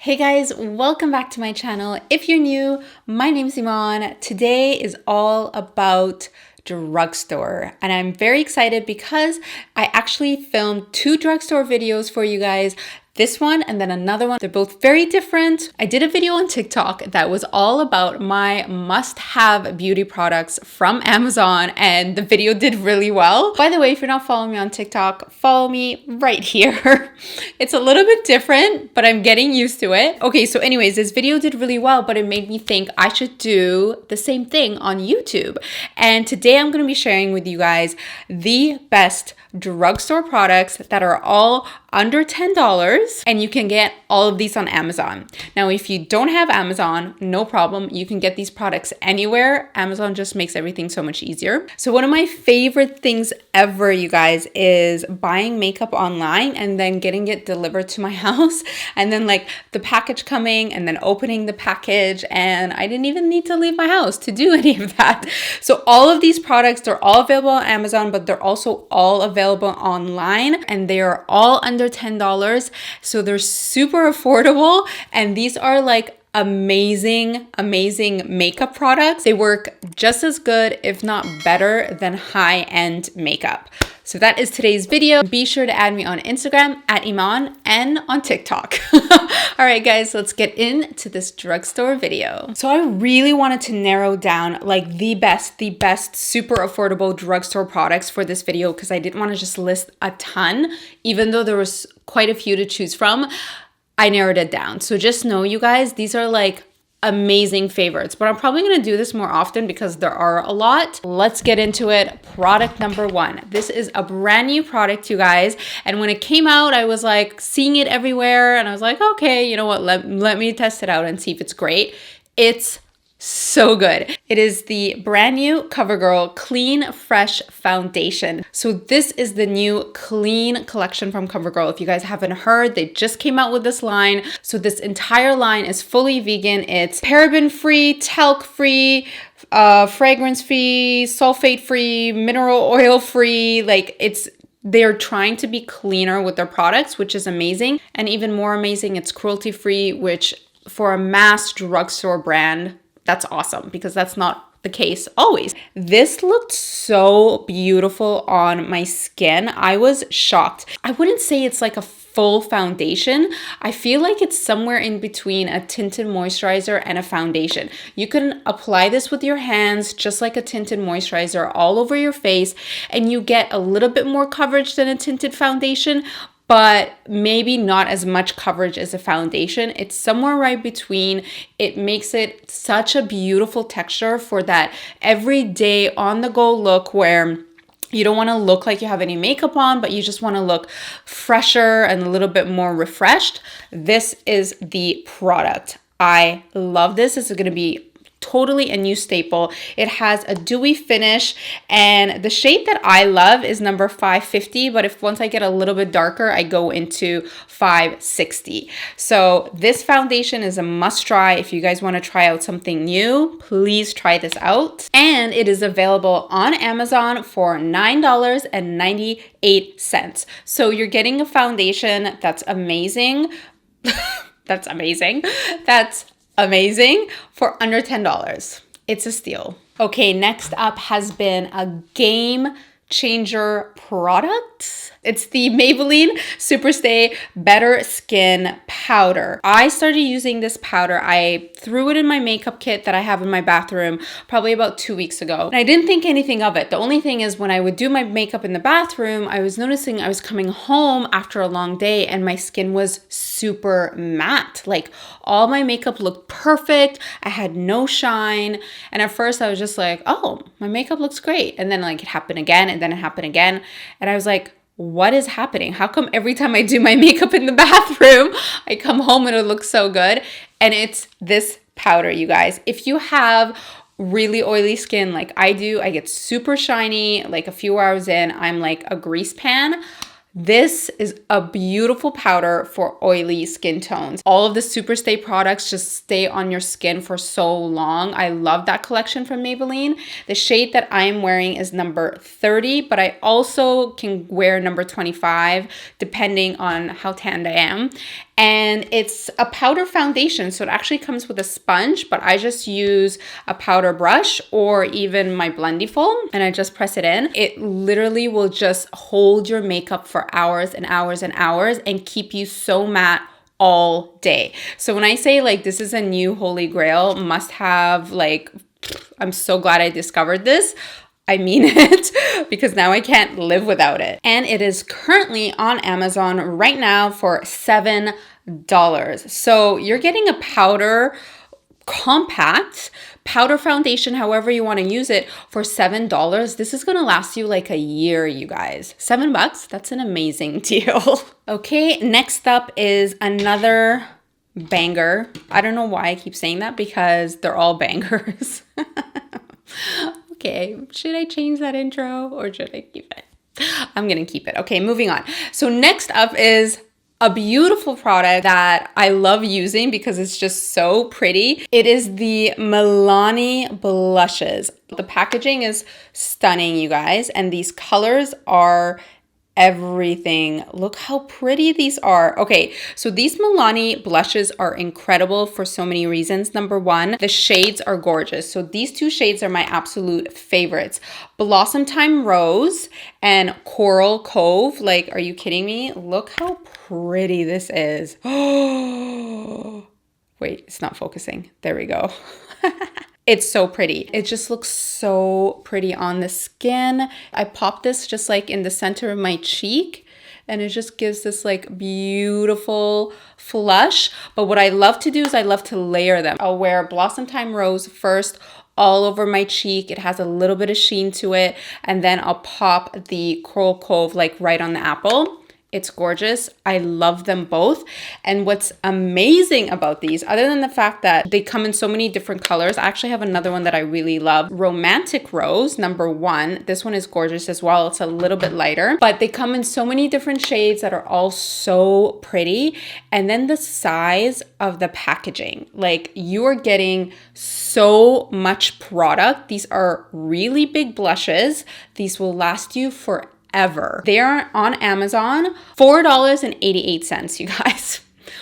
Hey guys, welcome back to my channel. If you're new, my name's Eman. Today is all about drugstore and I'm very excited because I actually filmed two drugstore videos for you guys. This one and then another one. They're both very different. I did a video on TikTok that was all about my must-have beauty products from Amazon and the video did really well. By the way, if you're not following me on TikTok, follow me right here. It's a little bit different, but I'm getting used to it. Okay, so anyways, this video did really well, but it made me think I should do the same thing on YouTube. And today I'm going to be sharing with you guys the best drugstore products that are all under $10 and you can get all of these on Amazon. Now, if you don't have Amazon, no problem. You can get these products anywhere. Amazon just makes everything so much easier. So one of my favorite things ever, you guys, is buying makeup online and then getting it delivered to my house and then like the package coming and then opening the package, and I didn't even need to leave my house to do any of that. So all of these products, they're all available on Amazon, but they're also all available online and they are all under $10. So they're super affordable and these are like amazing makeup products. They work just as good, if not better, than high-end makeup. So that is today's video. Be sure to add me on Instagram at Eman and on TikTok. All right, guys, let's get into this drugstore video. So I really wanted to narrow down like the best super affordable drugstore products for this video because I didn't want to just list a ton, even though there was quite a few to choose from. I narrowed it down. So just know, you guys, these are like amazing favorites, but I'm probably going to do this more often because there are a lot. Let's get into it. Product number one. This is a brand new product, you guys. And when it came out, I was like seeing it everywhere and I was like, okay, you know what? Let me test it out and see if it's great. It's so good. It is the brand new CoverGirl Clean Fresh Foundation. So this is the new clean collection from CoverGirl. If you guys haven't heard, they just came out with this line. So this entire line is fully vegan. It's paraben-free, talc-free, fragrance-free, sulfate-free, mineral oil-free. Like they're trying to be cleaner with their products, which is amazing. And even more amazing, it's cruelty-free, which for a mass drugstore brand, that's awesome because that's not the case always. This looked so beautiful on my skin. I was shocked. I wouldn't say it's like a full foundation. I feel like it's somewhere in between a tinted moisturizer and a foundation. You can apply this with your hands just like a tinted moisturizer all over your face and you get a little bit more coverage than a tinted foundation, but maybe not as much coverage as a foundation. It's somewhere right between. It makes it such a beautiful texture for that everyday on-the-go look where you don't want to look like you have any makeup on, but you just want to look fresher and a little bit more refreshed. This is the product. I love this. This is going to be totally a new staple. It has a dewy finish and the shade that I love is number 550, but if once I get a little bit darker, I go into 560. So this foundation is a must try. If you guys want to try out something new, please try this out. And it is available on Amazon for $9.98. So you're getting a foundation that's amazing. That's amazing. That's amazing for under $10. It's a steal. Okay, next up has been a game changer product. It's the Maybelline Superstay Better Skin Powder. I started using this powder. I threw it in my makeup kit that I have in my bathroom probably about 2 weeks ago. And I didn't think anything of it. The only thing is when I would do my makeup in the bathroom, I was noticing I was coming home after a long day and my skin was super matte. Like all my makeup looked perfect. I had no shine. And at first I was just like, oh, my makeup looks great. And then like it happened again and then it happened again. And I was like, what is happening? How come every time I do my makeup in the bathroom, I come home and it looks so good? And it's this powder, you guys. If you have really oily skin like I do, I get super shiny. Like a few hours in, I'm like a grease pan. This is a beautiful powder for oily skin tones. All of the Superstay products just stay on your skin for so long. I love that collection from Maybelline. The shade that I am wearing is number 30, but I also can wear number 25 depending on how tanned I am. And it's a powder foundation. So it actually comes with a sponge, but I just use a powder brush or even my Blendy foam and I just press it in. It literally will just hold your makeup for hours and hours and hours and keep you so matte all day. So when I say like this is a new holy grail, must have, like, I'm so glad I discovered this. I mean it, because now I can't live without it. And it is currently on Amazon right now for $7. So you're getting a powder compact powder foundation, however you want to use it, for $7. This is going to last you like a year, you guys. $7, that's an amazing deal. Okay, next up is another banger. I don't know why I keep saying that, because they're all bangers. Okay, should I change that intro or should I keep it? I'm gonna keep it. Okay, moving on. So next up is a beautiful product that I love using because it's just so pretty. It is the Milani blushes. The packaging is stunning, you guys, and these colors are everything. Look how pretty these are. Okay, so these Milani blushes are incredible for so many reasons. Number one, the shades are gorgeous. So these two shades are my absolute favorites. Blossom Time Rose and Coral Cove. Like, are you kidding me? Look how pretty this is. Oh, wait, it's not focusing. There we go. It's so pretty. It just looks so pretty on the skin. I pop this just like in the center of my cheek and it just gives this like beautiful flush. But what I love to do is I love to layer them. I'll wear Blossom Time Rose first all over my cheek. It has a little bit of sheen to it. And then I'll pop the Coral Cove like right on the apple. It's gorgeous. I love them both. And what's amazing about these, other than the fact that they come in so many different colors, I actually have another one that I really love. Romantic Rose, number one. This one is gorgeous as well. It's a little bit lighter, but they come in so many different shades that are all so pretty. And then the size of the packaging, like you are getting so much product. These are really big blushes. These will last you forever. They are on Amazon, $4.88, you guys,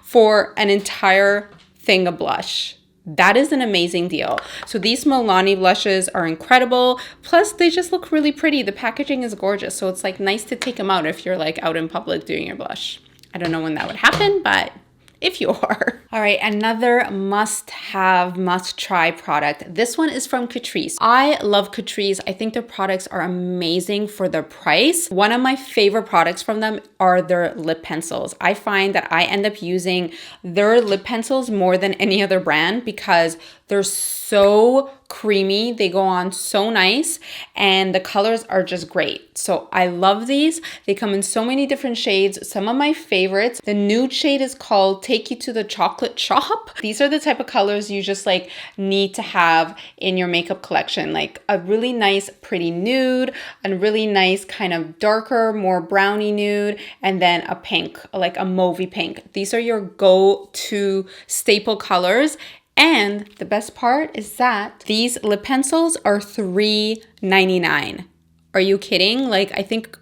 for an entire thing of blush. That is an amazing deal. So these Milani blushes are incredible. Plus, they just look really pretty. The packaging is gorgeous. So it's like nice to take them out if you're like out in public doing your blush. I don't know when that would happen, but if you are. All right, another must-have, must-try product. This one is from Catrice. I love Catrice. I think their products are amazing for their price. One of my favorite products from them are their lip pencils. I find that I end up using their lip pencils more than any other brand because they're so creamy. They go on so nice and the colors are just great. So I love these. They come in so many different shades. Some of my favorites, the nude shade is called Take You to the Chocolate Shop. These are the type of colors you just like need to have in your makeup collection. Like a really nice pretty nude, a really nice kind of darker, more brownie nude, and then a pink, like a mauvey pink. These are your go-to staple colors. And the best part is that these lip pencils are $3.99. Are you kidding? Like, I think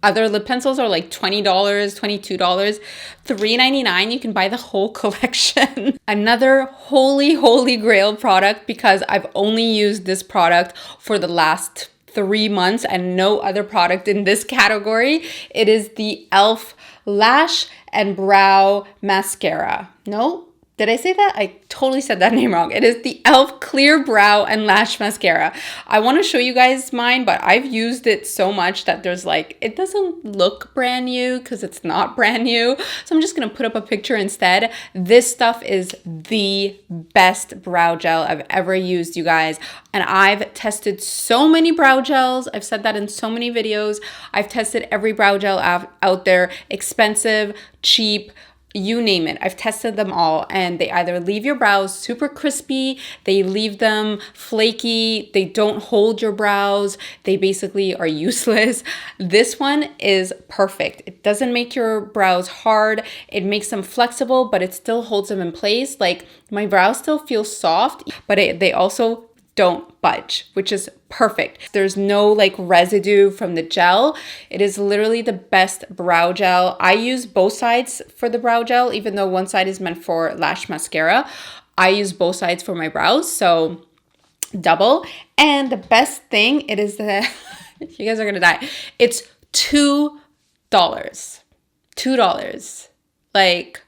other lip pencils are like $20, $22. $3.99, you can buy the whole collection. Another holy grail product, because I've only used this product for the last 3 months and no other product in this category. It is the e.l.f. Lash and Brow Mascara. No? Did I say that? I totally said that name wrong. It is the e.l.f. Clear Brow and Lash Mascara. I want to show you guys mine, but I've used it so much that there's like, it doesn't look brand new because it's not brand new. So I'm just going to put up a picture instead. This stuff is the best brow gel I've ever used, you guys. And I've tested so many brow gels. I've said that in so many videos. I've tested every brow gel out there, expensive, cheap, you name it. I've tested them all and they either leave your brows super crispy, they leave them flaky, they don't hold your brows, they basically are useless. This one is perfect. It doesn't make your brows hard, it makes them flexible, but it still holds them in place. Like my brows still feel soft, but they also don't budge, which is perfect. There's no like residue from the gel. It is literally the best brow gel. I use both sides for the brow gel, even though one side is meant for lash mascara. I use both sides for my brows, so double. And the best thing, it is the, you guys are gonna die. It's $2. $2. Like,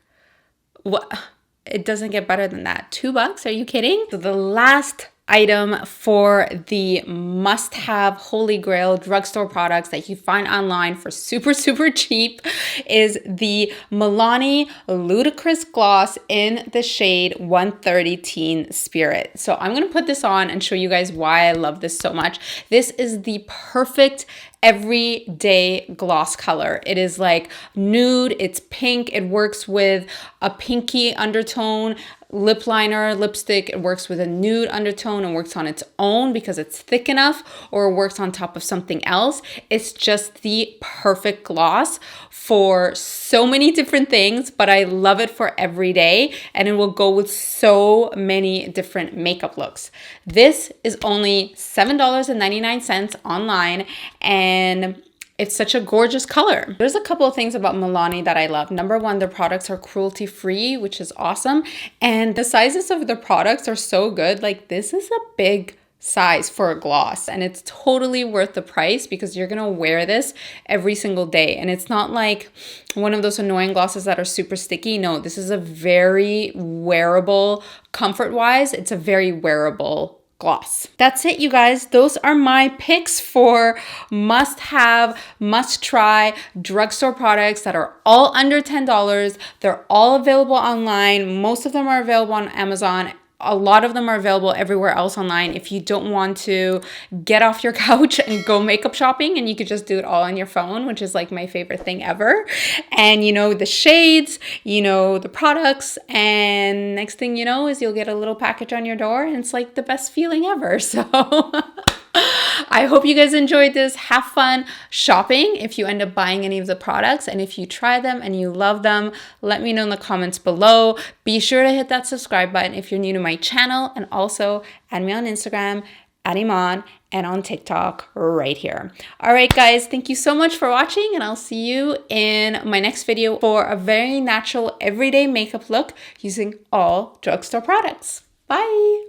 what? It doesn't get better than that. $2? Are you kidding? So the last item for the must-have holy grail drugstore products that you find online for super, super cheap is the Milani Ludicrous Gloss in the shade 130 Teen Spirit. So I'm going to put this on and show you guys why I love this so much. This is the perfect everyday gloss color. It is like nude, it's pink, it works with a pinky undertone, lip liner, lipstick. It works with a nude undertone and works on its own because it's thick enough, or it works on top of something else. It's just the perfect gloss for so many different things, but I love it for every day, and it will go with so many different makeup looks. This is only $7.99 online, and it's such a gorgeous color. There's a couple of things about Milani that I love. Number one, their products are cruelty-free, which is awesome. And the sizes of the products are so good. Like, this is a big size for a gloss, and it's totally worth the price because you're gonna wear this every single day. And it's not like one of those annoying glosses that are super sticky. No, this is a very wearable, comfort-wise, it's a very wearable gloss. That's it, you guys. Those are my picks for must-have, must-try drugstore products that are all under $10. They're all available online. Most of them are available on Amazon. A lot of them are available everywhere else online if you don't want to get off your couch and go makeup shopping, and you could just do it all on your phone, which is like my favorite thing ever. And you know the shades, you know the products, and next thing you know is you'll get a little package on your door, and it's like the best feeling ever. So I hope you guys enjoyed this. Have fun shopping if you end up buying any of the products, and if you try them and you love them, let me know in the comments below. Be sure to hit that subscribe button if you're new to my channel, and also add me on Instagram at Eman and on TikTok right here. All right, guys, thank you so much for watching, and I'll see you in my next video for a very natural everyday makeup look using all drugstore products. Bye.